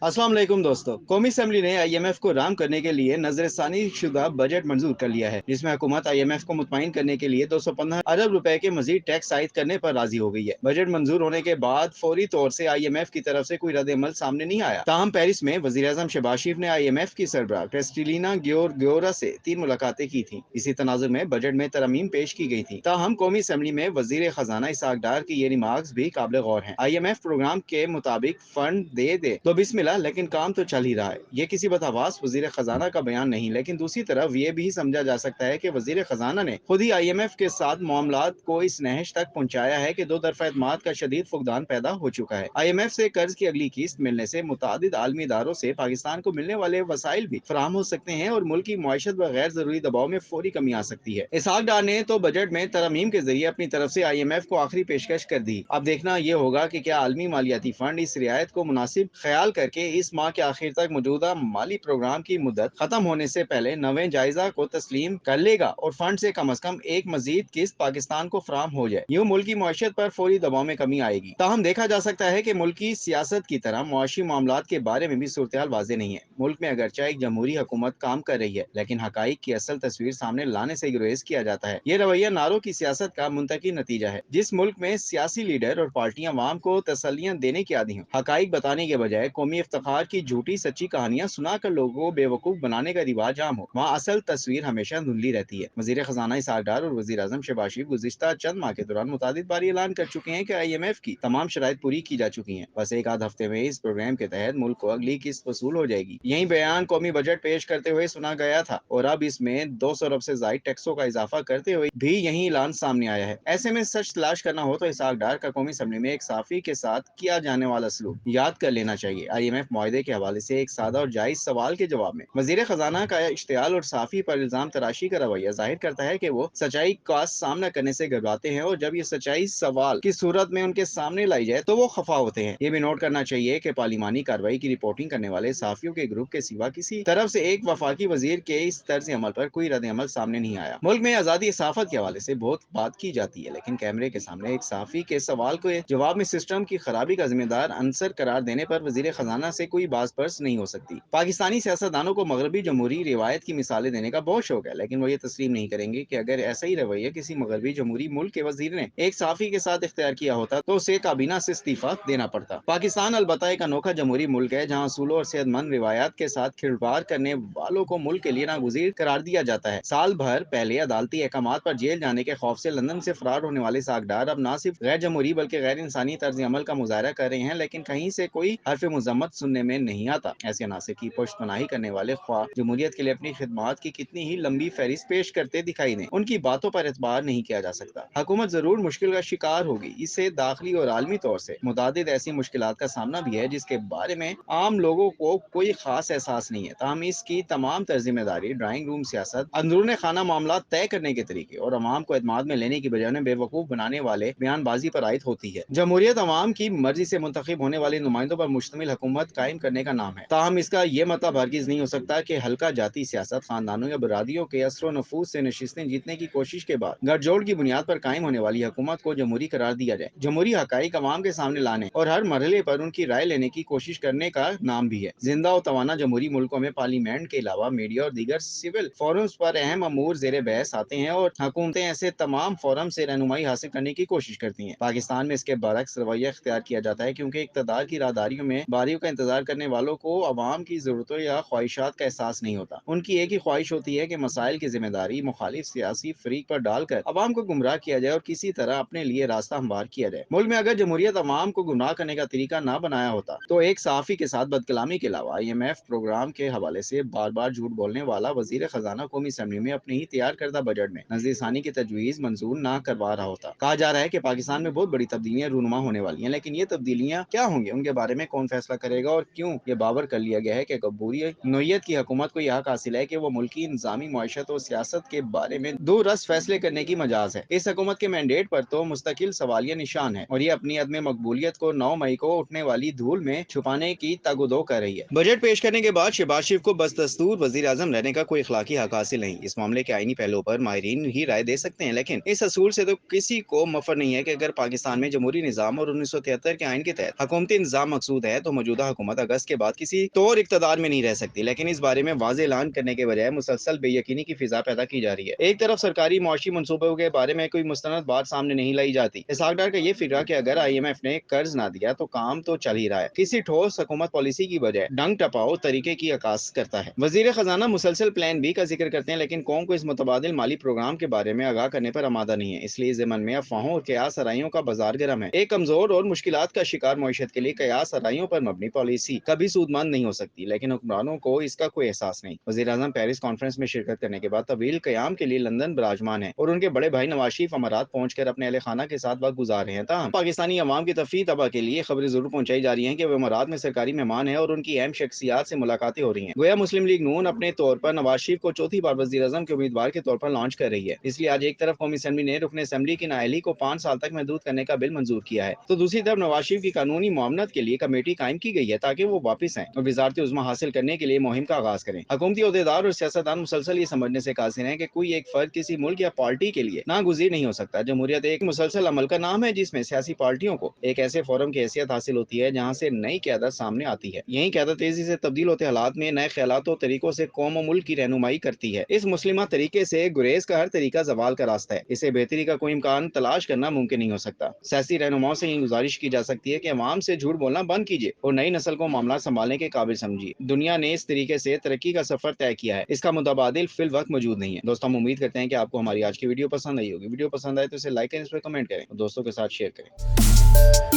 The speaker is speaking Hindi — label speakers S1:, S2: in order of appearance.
S1: अस्सलाम वालेकुम दोस्तों। कौमी असेंबली ने IMF को राम करने के लिए नजरसानी शुदा बजट मंजूर कर लिया है, जिसमें हुकूमत IMF को मुतमईन करने के लिए 215 अरब रुपए के मजीद टैक्स आयद करने पर राजी हो गई है। बजट मंजूर होने के बाद फौरी तौर से IMF की तरफ से कोई रद्द-ए-अमल सामने नहीं आया। ताहम पेरिस में वज़ीर-ए-आज़म शहबाज शरीफ ने IMF की सरबराह क्रिस्टलिना गियोरा से 3 मुलाकातें की थी। इसी तनाजुर में बजट में तरमीम पेश की गई थी। ताहम कौमी असेंबली में वजीर खजाना इसहाक डार की ये रिमार्क्स भी काबिल गौर है। IMF प्रोग्राम के मुताबिक फंड दे तो बिस्मिल्लाह, लेकिन काम तो चल ही रहा है। ये किसी बदहवास वजीर खजाना का बयान नहीं, लेकिन दूसरी तरफ ये भी समझा जा सकता है कि वजीर खजाना ने खुद ही IMF के साथ मामलात को इस नहज तक पहुंचाया है कि दो तरफा एतमाद का शदीद फुकदान पैदा हो चुका है। IMF से कर्ज की अगली किस्त मिलने से मुतादिद आलमी इदारों से पाकिस्तान को मिलने वाले वसाइल भी फराहम हो सकते हैं और मुल्क की मुआशत व गैर जरूरी दबाव में फौरी कमी आ सकती है। इसहाक डार ने तो बजट में तरमीम के जरिए अपनी तरफ से IMF को आखिरी पेशकश कर दी। अब देखना यह होगा कि क्या आलमी मालियाती फंड इस रियायत को मुनासिब ख्याल करके इस माह के आखिर तक मौजूदा माली प्रोग्राम की मुद्दत खत्म होने से पहले नवे जायजा को तस्लीम कर लेगा और फंड से कम एक मजीद किस्त पाकिस्तान को फराहम हो जाए। यूँ मुल्क की मुआशत पर फौरी दबाव में कमी आएगी। ताहम देखा जा सकता है कि मुल्क की सियासत की तरह मुआशी मामलात के बारे में भी सूरत हाल वाज़ेह नहीं है। मुल्क में अगरचे एक जमहूरी हुकूमत काम कर रही है, लेकिन हकाइक की असल तस्वीर सामने लाने से गुरेज किया जाता है। ये रवैया नारों की सियासत का मुंतकी नतीजा है। जिस मुल्क में सियासी लीडर और पार्टियां अवाम को तसल्लियां देने की आदी हों, हकाइक बताने के बजाय कौमी इफ्तिखार की झूठी सच्ची कहानियां सुनाकर लोगों को बेवकूफ बनाने का रिवाज आम हो, वहाँ असल तस्वीर हमेशा धुंधली रहती है। वजीर खजाना इसहाक डार और वजीर आजम शहबाज शरीफ गुज़िश्ता चंद माह के दौरान मुतादिद बार ऐलान कर चुके हैं कि IMF की तमाम शराइत पूरी की जा चुकी हैं। बस एक आध हफ्ते में इस प्रोग्राम के तहत मुल्क को अगली किस्त वसूल हो जाएगी। यही बयान कौमी बजट पेश करते हुए सुना गया था और अब इसमें 200 अरब से जायद टैक्सों का इजाफा करते हुए भी यही ऐलान सामने आया है। ऐसे में सच तलाश करना हो तो इसहाक डार का कौमी असेंबली में एक साफी के साथ किया जाने वाला सलूक याद कर लेना चाहिए। IMF मुआहदे के हवाले से एक सादा और जायज सवाल के जवाब में वजीर खजाना का इश्तियाल और साफी पर इल्जाम तराशी का रवैया जाहिर करता है कि वो सच्चाई का सामना करने से घबराते हैं और जब ये सच्चाई सवाल की सूरत में उनके सामने लाई जाए तो वो खफा होते हैं। ये भी नोट करना चाहिए कि पार्लिमानी कार्रवाई की रिपोर्टिंग करने वाले साफियों के ग्रुप के सिवा किसी तरफ से एक वफाकी वजीर के इस तर्ज अमल पर कोई रद्द अमल सामने नहीं आया। मुल्क में आजादी सहाफत के हवाले से बहुत बात की जाती है, लेकिन कैमरे के सामने एक साफी के सवाल के जवाब में सिस्टम की खराबी का जिम्मेदार अंसर करार देने पर वजीर खजाना से कोई बात पर्स नहीं हो सकती। पाकिस्तानी सियासतदानों को मगरबी जमहूरी रिवायत की मिसालें देने का बहुत शौक है, लेकिन वो ये तस्लीम नहीं करेंगे कि अगर ऐसा ही रवैया किसी मगरबी जमहूरी मुल्क के वजीर ने एक साफी के साथ इख्तियार किया होता तो उसे काबीना से इस्तीफा देना पड़ता। पाकिस्तान अलबत्ता एक अनोखा जमहूरी मुल्क है, जहाँ असूलों और सेहतमंद रिवायात के साथ खिलवाड़ करने वालों को मुल्क के लिए नागुज़ीर करार दिया जाता है। साल भर पहले अदालती अहकामात पर जेल जाने के खौफ से लंदन से फरार होने वाले इसहाक डार अब न सिर्फ गैर जमहूरी बल्कि गैर इंसानी तर्ज अमल का मुजाहरा कर रहे हैं, लेकिन कहीं से कोई हर्फ मुजम्मत सुनने में नहीं आता। ऐसे अनासर की पुश्तपनाही करने वाले ख्वाह जमहूरियत के लिए अपनी खिदमात की कितनी ही लंबी फहरिस्त पेश करते दिखाई दें, उनकी बातों पर एतबार नहीं किया जा सकता। हुकूमत जरूर मुश्किल का शिकार होगी, इससे दाखिली और आलमी तौर से मुतादिद ऐसी मुश्किलात का सामना भी है जिसके बारे में आम लोगों को कोई खास एहसास नहीं है। ताहम इसकी तमाम जिम्मेदारी ड्राइंग रूम सियासत, अंदरून खाना मामला तय करने के तरीके और अवाम को एतमाद में लेने की बजाय बेवकूफ बनाने वाले बयानबाजी पर आयद होती है। जमहूरियत अवाम की मर्जी से मुंतखब होने वाले नुमाइंदों पर मुश्तमिल हुकूमत कायम करने का नाम है। ताहम इसका यह मतलब हरगिज नहीं हो सकता कि हल्का जाती सियासत, खानदानों या बरादियों के असर नफूस से नशिस्तें जीतने की कोशिश के बाद गठजोड़ की बुनियाद पर कायम होने वाली हुकूमत को जमहूरी करार दिया जाए। जमहूरी हकाइक अवाम के सामने लाने और हर मरहले पर उनकी राय लेने की कोशिश करने का नाम भी है। जिंदा और तवाना जमहूरी मुल्कों में पार्लियामेंट के अलावा मीडिया और दीगर सिविल फोरम्स पर अहम अमूर जेर बहस आते हैं और हुकूमतें ऐसे तमाम फोरम से रहनुमाई हासिल करने की कोशिश करती हैं। पाकिस्तान में इसके बरक्स रवैया इख्तियार किया जाता है, क्योंकि इक़्तिदार की राहदारियों में बारियों का इंतजार करने वालों को अवाम की जरूरतों या ख्वाहिशात का एहसास नहीं होता। उनकी एक ही ख्वाहिश होती है कि मसाइल की जिम्मेदारी मुखालिफ सियासी फरीक पर डालकर अवाम को गुमराह किया जाए और किसी तरह अपने लिए रास्ता हमवार किया जाए। मुल्क में अगर जमहूरियत अवाम को गुमराह करने का तरीका ना बनाया होता तो एक सहाफी के साथ बदकलामी के अलावा IMF प्रोग्राम के हवाले से बार बार झूठ बोलने वाला वजीर खजाना कौमी असेंबली में अपने ही तैयार करदा बजट में नजरसानी की तजवीज मंजूर ना करवा रहा होता। कहा जा रहा है कि पाकिस्तान में बहुत बड़ी तब्दीलियां रूनुमा होने वाली हैं, लेकिन ये तब्दीलियां क्या होंगी, उनके बारे में कौन फैसला करेगा और क्यों ये बावर कर लिया गया है कि गब्बूरी नोयत की हुकूमत को यह हक हासिल है कि वो मुल्की इंतजामी मुआशत और सियासत के बारे में दो रस फैसले करने की मजाज है। इस हुकूमत के मैंडेट पर तो मुस्तकिल सवालिया निशान है और ये अपनी अदम मकबूलियत को 9 मई को उठने वाली धूल में छुपाने की तगदो कर रही है। बजट पेश करने के बाद शहबाज शरीफ को बस दस्तूर वजीर आजम रहने का कोई अखलाकी हक हासिल नहीं। इस मामले के आईनी पहलुओं पर माहिरीन ही राय दे सकते हैं, लेकिन इस असूल से तो किसी को मफर नहीं है कि अगर पाकिस्तान में जमहूरी निजाम और 1973 के आइन के तहत हुकूमती निजाम मकसूद है तो मौजूदा शुदा हुकूमत अगस्त के बाद किसी तौर इक़्तिदार में नहीं रह सकती, लेकिन इस बारे में वाज़ेह ऐलान करने के बजाय मुसलसल बेयकीनी की फिजा पैदा की जा रही है। एक तरफ सरकारी मुआशी मंसूबों के बारे में कोई मुस्तनद बात सामने नहीं लाई जाती। इसहाक डार का ये फिक्रा कि अगर IMF ने कर्ज ना दिया तो काम तो चल ही रहा है, किसी ठोस हुकूमत पॉलिसी की बजाय डंग टपाओ तरीके की अक्कास करता है। वजीर खजाना मुसलसल प्लान बी का जिक्र करते हैं, लेकिन कौम को इस मुतबादिल माली प्रोग्राम के बारे में आगाह करने पर आमादा नहीं है। इसलिए ज़मन में अफवाहों और कयास आराइयों का बाजार गर्म है। एक कमजोर और मुश्किलात का शिकार मईशत के लिए कयास आराइयों पर मबनी पॉलिसी कभी सूदमंद नहीं हो सकती, लेकिन हुक्मरानों को इसका कोई एहसास नहीं। वज़ीर आज़म पेरिस कॉन्फ्रेंस में शिरकत करने के बाद तवील क़याम के लिए लंदन विराजमान है और उनके बड़े भाई नवाज शरीफ अमारात पहुंचकर अपने अहले खाना के साथ वक्त गुजार रहे हैं। ताहम पाकिस्तानी अवाम की तफरीह तबाह के लिए खबरें जरूर पहुंचाई जा रही हैं कि वे अमारात में सरकारी मेहमान है और उनकी अहम शख्सियात से मुलाकातें हो रही हैं। गोया मुस्लिम लीग नून अपने तौर पर नवाज शरीफ को चौथी बार वज़ीर आज़म के उम्मीदवार के तौर पर लॉन्च कर रही है। इसलिए आज एक तरफ कौमी असेंबली ने रुकन असेंबली की नाअहली को 5 साल तक महदूद करने का बिल मंजूर किया है, तो दूसरी तरफ नवाज शरीफ की कानूनी मामलत के लिए कमेटी कायम की गई है ताकि वो वापस आए और वजारत उज़्मा हासिल करने के लिए मुहिम का आगाज करें। हुकूमती अहदेदार और सियासतदान मुसलसल ये समझने से कासिर हैं कि कोई एक फर्द किसी मुल्क या पार्टी के लिए नागुज़ीर नहीं हो सकता। जमहूरियत एक मुसलसल अमल का नाम है जिसमें सियासी पार्टियों को एक ऐसे फोरम की हैसियत हासिल होती है जहाँ से नई क़यादत सामने आती है। यही क़यादत तेजी से तब्दील होते हालात में नए ख्यालात और तरीकों से कौम और मुल्क की रहनुमाई करती है। इस मुस्लिमा तरीके से गुरेज का हर तरीका जवाल का रास्ता है। इसे बेहतरी का कोई इम्कान तलाश करना मुमकिन नहीं हो सकता। सियासी रहनुमाओं से यही गुजारिश की जा सकती है कि अवाम से झूठ बोलना बंद कीजिए और नई नस्ल को मामला संभालने के काबिल समझिए। दुनिया ने इस तरीके से तरक्की का सफर तय किया है, इसका मुतबादिल फिल वक्त मौजूद नहीं है। दोस्तों, हम उम्मीद करते हैं कि आपको हमारी आज की वीडियो पसंद आई होगी। वीडियो पसंद आए तो इसे लाइक करें, इस पर कमेंट करें और दोस्तों के साथ शेयर करें।